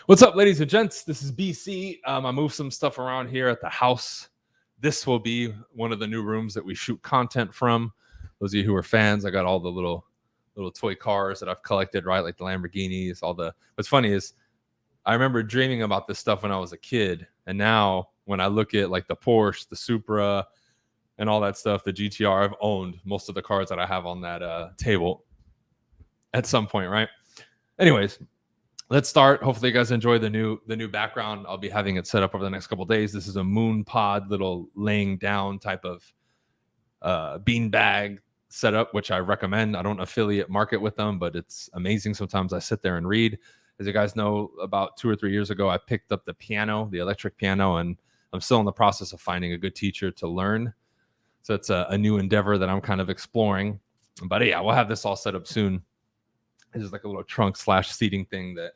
What's up, ladies and gents? This is BC. I moved some stuff around here at the house. This will be one of the new rooms that we shoot content from. Those of you who are fans, I got all the little toy cars that I've collected, right? Like the Lamborghinis, all the. What's funny is I remember dreaming about this stuff when I was a kid, and now when I look at like the Porsche, the Supra, and all that stuff, the GTR, I've owned most of the cars that I have on that table at some point, right? Anyways, let's start. Hopefully you guys enjoy the new background. I'll be having it set up over the next couple of days. This is a moon pod little laying down type of beanbag setup, which I recommend. I don't affiliate market with them, but it's amazing. Sometimes I sit there and read. As you guys know, about 2 or 3 years ago, I picked up the piano, the electric piano, and I'm still in the process of finding a good teacher to learn. So it's a new endeavor that I'm kind of exploring. But yeah, we'll have this all set up soon. This is like a little trunk / seating thing that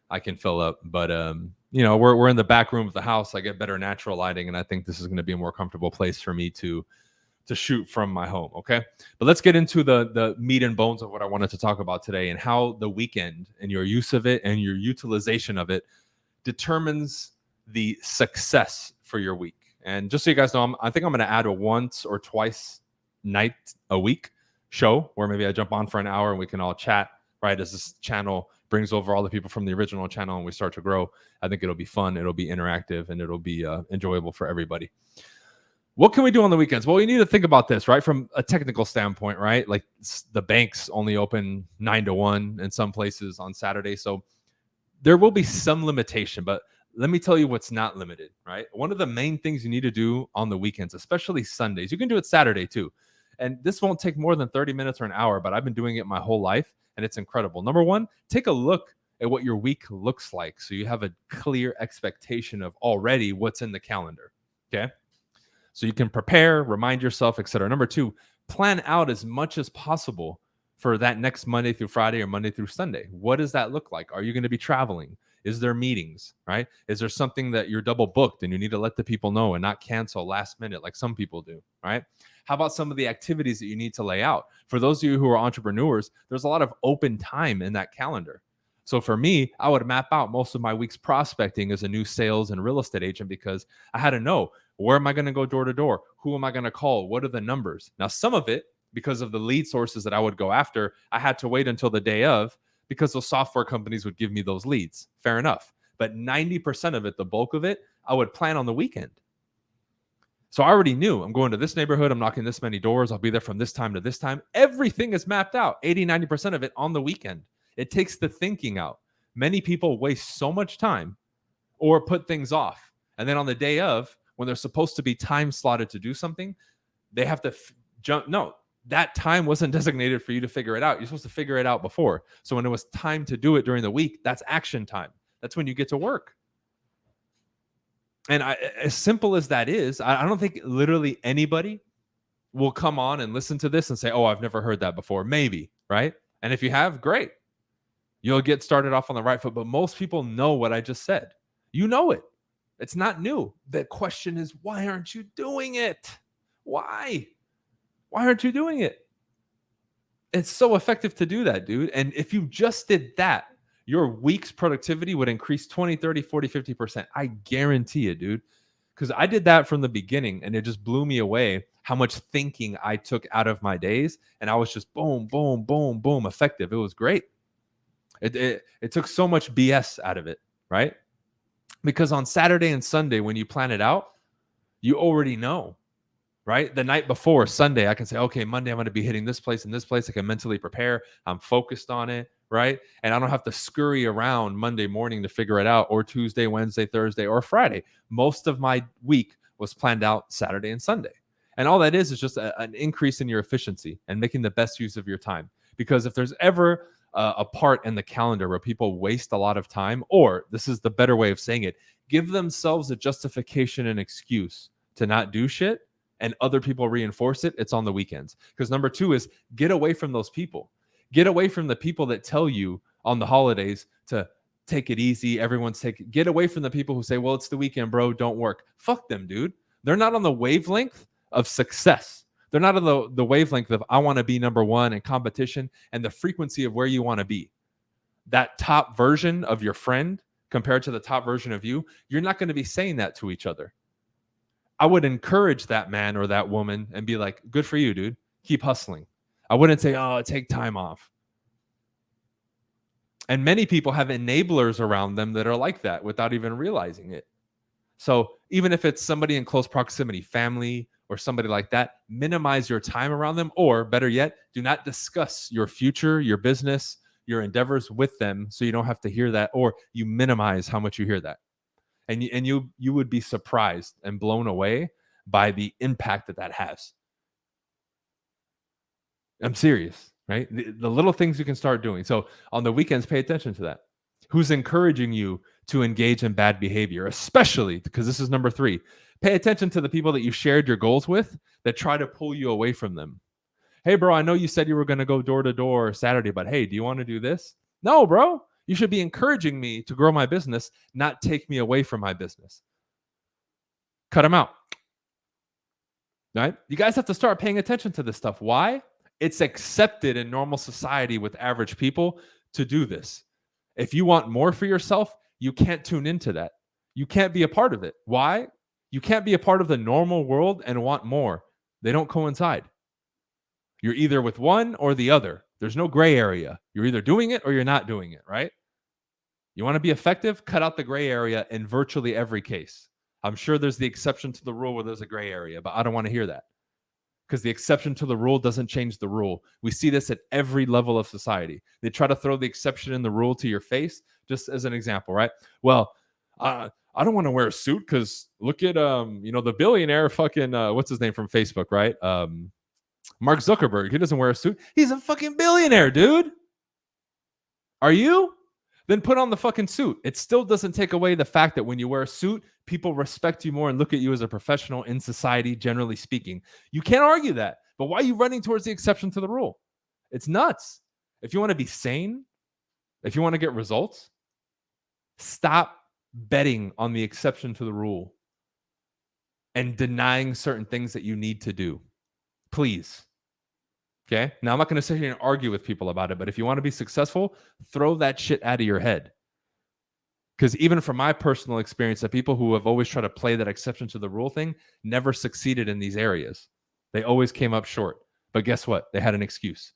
I can fill up. But, we're in the back room of the house. I get better natural lighting, and I think this is going to be a more comfortable place for me to shoot from my home. Okay. But let's get into the meat and bones of what I wanted to talk about today, and how the weekend and your use of it and your utilization of it determines the success for your week. And just so you guys know, I think I'm going to add a once or twice night a week show where maybe I jump on for an hour and we can all chat, right? As this channel brings over all the people from the original channel and we start to grow. I think it'll be fun. It'll be interactive, and it'll be enjoyable for everybody. What can we do on the weekends? Well, you need to think about this, right? From a technical standpoint, right? Like the banks only open 9 to 1 in some places on Saturday. So there will be some limitation, but let me tell you what's not limited, right? One of the main things you need to do on the weekends, especially Sundays, you can do it Saturday too. And this won't take more than 30 minutes or an hour, but I've been doing it my whole life, and it's incredible. Number one, take a look at what your week looks like so you have a clear expectation of already what's in the calendar, okay? So you can prepare, remind yourself, etc. Number two, plan out as much as possible for that next Monday through Friday or Monday through Sunday. What does that look like? Are you going to be traveling? Is there meetings, right? Is there something that you're double booked and you need to let the people know and not cancel last minute like some people do, right? How about some of the activities that you need to lay out? For those of you who are entrepreneurs, there's a lot of open time in that calendar. So for me, I would map out most of my week's prospecting as a new sales and real estate agent, because I had to know, where am I going to go door to door? Who am I going to call? What are the numbers? Now, some of it, because of the lead sources that I would go after, I had to wait until the day of, because those software companies would give me those leads. Fair enough. But 90% of it, the bulk of it, I would plan on the weekend. So I already knew I'm going to this neighborhood. I'm knocking this many doors. I'll be there from this time to this time. Everything is mapped out, 80, 90% of it on the weekend. It takes the thinking out. Many people waste so much time or put things off. And then on the day of, when they're supposed to be time slotted to do something, they have to jump. No, that time wasn't designated for you to figure it out. You're supposed to figure it out before. So when it was time to do it during the week, that's action time. That's when you get to work. And as simple as that is, I don't think literally anybody will come on and listen to this and say, oh, I've never heard that before. Maybe, right? And if you have, great. You'll get started off on the right foot. But most people know what I just said. You know it. It's not new. The question is, why aren't you doing it? Why? Why aren't you doing it? It's so effective to do that, dude. And if you just did that, your week's productivity would increase 20, 30, 40, 50%. I guarantee it, dude. Because I did that from the beginning, and it just blew me away how much thinking I took out of my days. And I was just boom, boom, boom, boom, effective. It was great. It took so much BS out of it, right? Because on Saturday and Sunday, when you plan it out, you already know, right? The night before, Sunday, I can say, okay, Monday, I'm going to be hitting this place and this place. I can mentally prepare. I'm focused on it, right? And I don't have to scurry around Monday morning to figure it out, or Tuesday, Wednesday, Thursday, or Friday. Most of my week was planned out Saturday and Sunday. And all that is just an increase in your efficiency and making the best use of your time. Because if there's ever a part in the calendar where people waste a lot of time, or this is the better way of saying it, give themselves a justification and excuse to not do shit, and other people reinforce it, it's on the weekends. Because number two is get away from those people. Get away from the people that tell you on the holidays to take it easy. Get away from the people who say, well, it's the weekend, bro, don't work. Fuck them, dude. They're not on the wavelength of success. They're not on the wavelength of I want to be number one in competition and the frequency of where you want to be. That top version of your friend compared to the top version of you, you're not going to be saying that to each other. I would encourage that man or that woman and be like, good for you, dude. Keep hustling. I wouldn't say, oh, take time off. And many people have enablers around them that are like that without even realizing it. So even if it's somebody in close proximity, family or somebody like that, minimize your time around them, or better yet, do not discuss your future, your business, your endeavors with them, so you don't have to hear that, or you minimize how much you hear that. And you would be surprised and blown away by the impact that that has. I'm serious, right? The little things you can start doing. So on the weekends, pay attention to that. Who's encouraging you to engage in bad behavior, especially because this is number 3. Pay attention to the people that you shared your goals with that try to pull you away from them. Hey, bro, I know you said you were going to go door to door Saturday, but hey, do you want to do this? No, bro. You should be encouraging me to grow my business, not take me away from my business. Cut them out. Right? You guys have to start paying attention to this stuff. Why? It's accepted in normal society with average people to do this. If you want more for yourself, you can't tune into that. You can't be a part of it. Why? You can't be a part of the normal world and want more. They don't coincide. You're either with one or the other. There's no gray area. You're either doing it or you're not doing it, right? You want to be effective? Cut out the gray area in virtually every case. I'm sure there's the exception to the rule where there's a gray area, but I don't want to hear that, because the exception to the rule doesn't change the rule. We see this at every level of society. They try to throw the exception in the rule to your face, just as an example, right? Well, I don't want to wear a suit because look at the billionaire fucking what's his name from Facebook, right? Mark Zuckerberg. He doesn't wear a suit. He's a fucking billionaire, dude. Are you? Then put on the fucking suit. It still doesn't take away the fact that when you wear a suit, people respect you more and look at you as a professional in society, generally speaking. You can't argue that. But why are you running towards the exception to the rule? It's nuts. If you want to be sane, if you want to get results, stop betting on the exception to the rule and denying certain things that you need to do. Please. Okay. Now, I'm not going to sit here and argue with people about it, but if you want to be successful, throw that shit out of your head. Because even from my personal experience, the people who have always tried to play that exception to the rule thing never succeeded in these areas. They always came up short. But guess what? They had an excuse.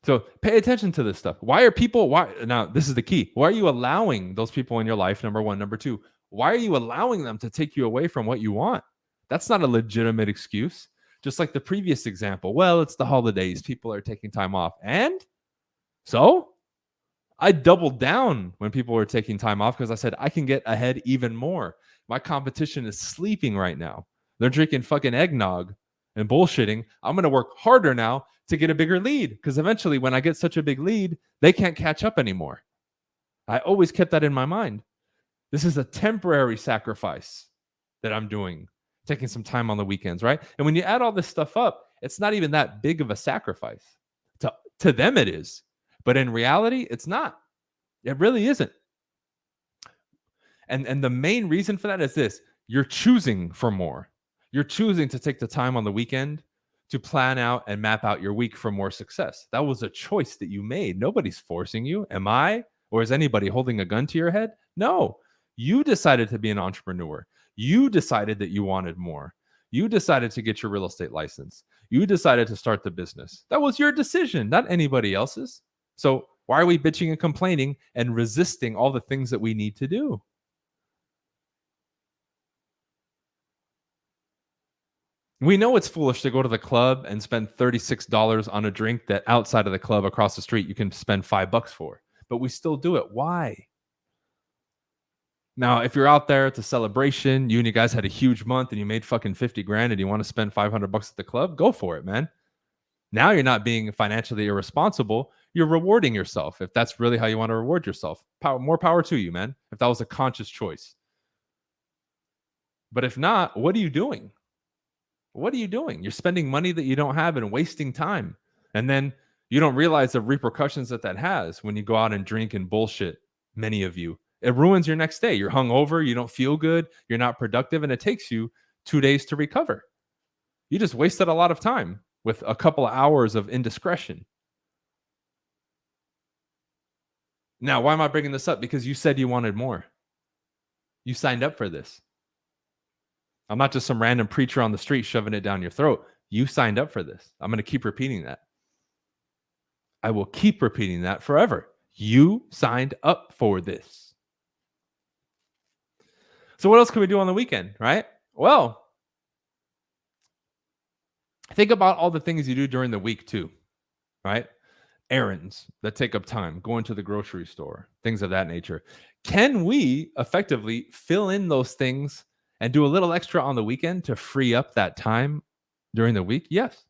So pay attention to this stuff. Now, this is the key. Why are you allowing those people in your life? Number one. Number two, why are you allowing them to take you away from what you want? That's not a legitimate excuse. Just like the previous example. Well, it's the holidays. People are taking time off. And so I doubled down when people were taking time off because I said, I can get ahead even more. My competition is sleeping right now. They're drinking fucking eggnog and bullshitting. I'm going to work harder now to get a bigger lead, because eventually when I get such a big lead, they can't catch up anymore. I always kept that in my mind. This is a temporary sacrifice that I'm doing, taking some time on the weekends, right? And when you add all this stuff up, it's not even that big of a sacrifice. To them it is. But in reality, it's not. It really isn't. And the main reason for that is this. You're choosing for more. You're choosing to take the time on the weekend to plan out and map out your week for more success. That was a choice that you made. Nobody's forcing you. Am I? Or is anybody holding a gun to your head? No. You decided to be an entrepreneur. You decided that you wanted more. You decided to get your real estate license. You decided to start the business. That was your decision, not anybody else's. So why are we bitching and complaining and resisting all the things that we need to do? We know it's foolish to go to the club and spend $36 on a drink that outside of the club across the street you can spend $5 for, but we still do it. Why? Now, if you're out there, it's a celebration, you and you guys had a huge month and you made fucking 50 grand and you want to spend $500 at the club, go for it, man. Now you're not being financially irresponsible. You're rewarding yourself. If that's really how you want to reward yourself, more power to you, man. If that was a conscious choice. But if not, what are you doing? What are you doing? You're spending money that you don't have and wasting time. And then you don't realize the repercussions that has when you go out and drink and bullshit, many of you. It ruins your next day. You're hungover, you don't feel good, you're not productive, and it takes you 2 days to recover. You just wasted a lot of time with a couple of hours of indiscretion. Now, why am I bringing this up? Because you said you wanted more. You signed up for this. I'm not just some random preacher on the street shoving it down your throat. You signed up for this. I'm going to keep repeating that. I will keep repeating that forever. You signed up for this. So what else can we do on the weekend, right? Well, think about all the things you do during the week too, right? Errands that take up time, going to the grocery store, things of that nature. Can we effectively fill in those things and do a little extra on the weekend to free up that time during the week? Yes.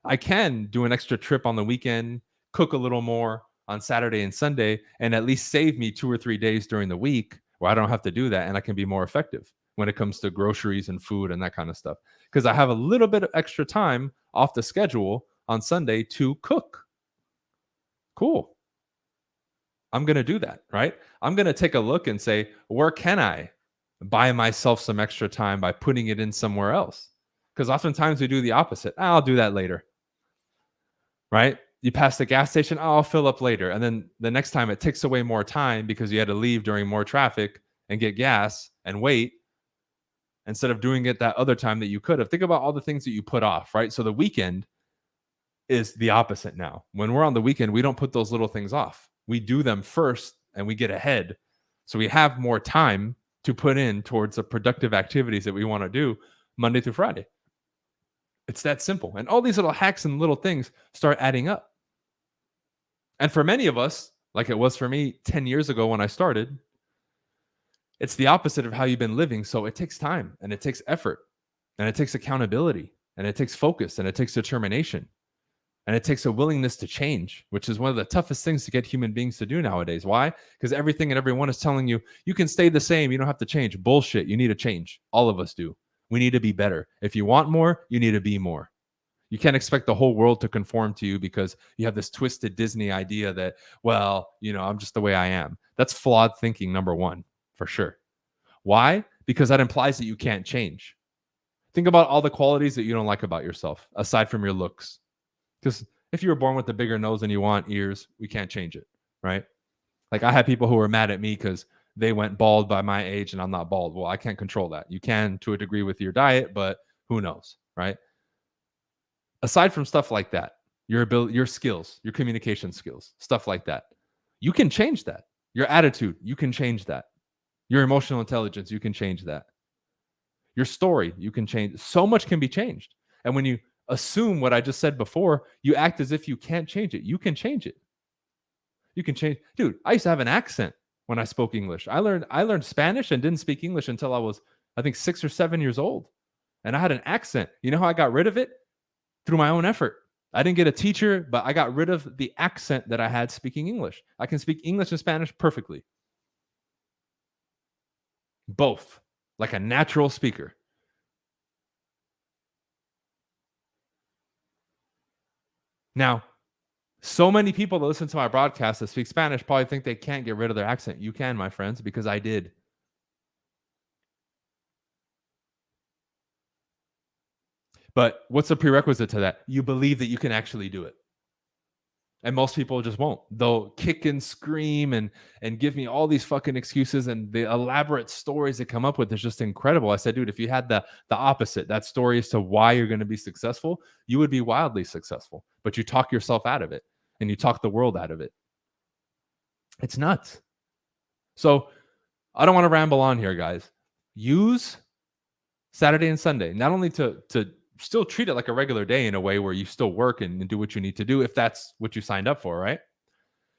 I can do an extra trip on the weekend, cook a little more on Saturday and Sunday, and at least save me 2 or 3 days during the week where I don't have to do that and I can be more effective when it comes to groceries and food and that kind of stuff. Because I have a little bit of extra time off the schedule on Sunday to cook. Cool. I'm going to do that, right? I'm going to take a look and say, where can I buy myself some extra time by putting it in somewhere else? Because oftentimes we do the opposite. I'll do that later, right? You pass the gas station, I'll fill up later. And then the next time it takes away more time because you had to leave during more traffic and get gas and wait instead of doing it that other time that you could have. Think about all the things that you put off, right? So the weekend is the opposite now. When we're on the weekend, we don't put those little things off. We do them first and we get ahead. So we have more time to put in towards the productive activities that we want to do Monday through Friday. It's that simple. And all these little hacks and little things start adding up. And for many of us, like it was for me 10 years ago when I started, it's the opposite of how you've been living. So it takes time and it takes effort and it takes accountability and it takes focus and it takes determination. And it takes a willingness to change, which is one of the toughest things to get human beings to do nowadays. Why? Because everything and everyone is telling you, you can stay the same. You don't have to change. Bullshit. You need to change. All of us do. We need to be better. If you want more, you need to be more. You can't expect the whole world to conform to you because you have this twisted Disney idea that, well, I'm just the way I am. That's flawed thinking, number one, for sure. Why? Because that implies that you can't change. Think about all the qualities that you don't like about yourself, aside from your looks. Because if you were born with a bigger nose than you want, ears, we can't change it, right? Like I had people who were mad at me because they went bald by my age and I'm not bald. Well, I can't control that. You can to a degree with your diet, but who knows, right? Aside from stuff like that, your ability, your skills, your communication skills, stuff like that, you can change that. Your attitude, you can change that. Your emotional intelligence, you can change that. Your story, you can change. So much can be changed. And when you assume what I just said before, you act as if you can't change it. You can change it. You can change. Dude, I used to have an accent when I spoke English. I learned Spanish and didn't speak English until I was, I think, 6 or 7 years old. And I had an accent. You know how I got rid of it? Through my own effort. I didn't get a teacher, but I got rid of the accent that I had speaking English. I can speak English and Spanish perfectly. Both, like a natural speaker. Now, so many people that listen to my broadcast that speak Spanish probably think they can't get rid of their accent. You can, my friends, because I did. But what's the prerequisite to that? You believe that you can actually do it. And most people just won't. They'll kick and scream and give me all these fucking excuses, and the elaborate stories they come up with is just incredible. I said, dude, if you had the opposite, that story as to why you're going to be successful, you would be wildly successful. But you talk yourself out of it and you talk the world out of it. It's nuts. So I don't want to ramble on here, guys. Use Saturday and Sunday, not only to still treat it like a regular day in a way where you still work and do what you need to do if that's what you signed up for, right?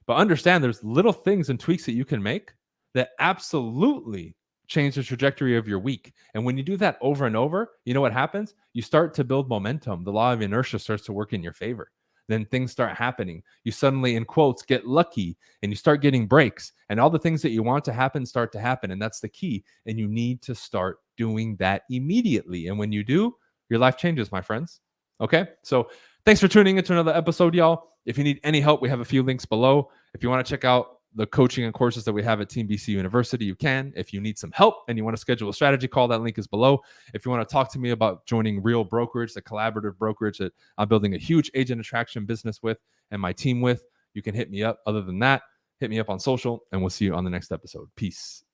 But understand there's little things and tweaks that you can make that absolutely change the trajectory of your week. And when you do that over and over, you know what happens? You start to build momentum. The law of inertia starts to work in your favor. Then things start happening. You suddenly, in quotes, get lucky and you start getting breaks, and all the things that you want to happen start to happen. And that's the key. And you need to start doing that immediately. And when you do, your life changes, my friends. Okay. So thanks for tuning into another episode, y'all. If you need any help, we have a few links below. If you want to check out the coaching and courses that we have at Team BC University, you can. If you need some help and you want to schedule a strategy call, that link is below. If you want to talk to me about joining Real Brokerage, the collaborative brokerage that I'm building a huge agent attraction business with and my team with, you can hit me up. Other than that, Hit me up on social, and we'll see you on the next episode. Peace.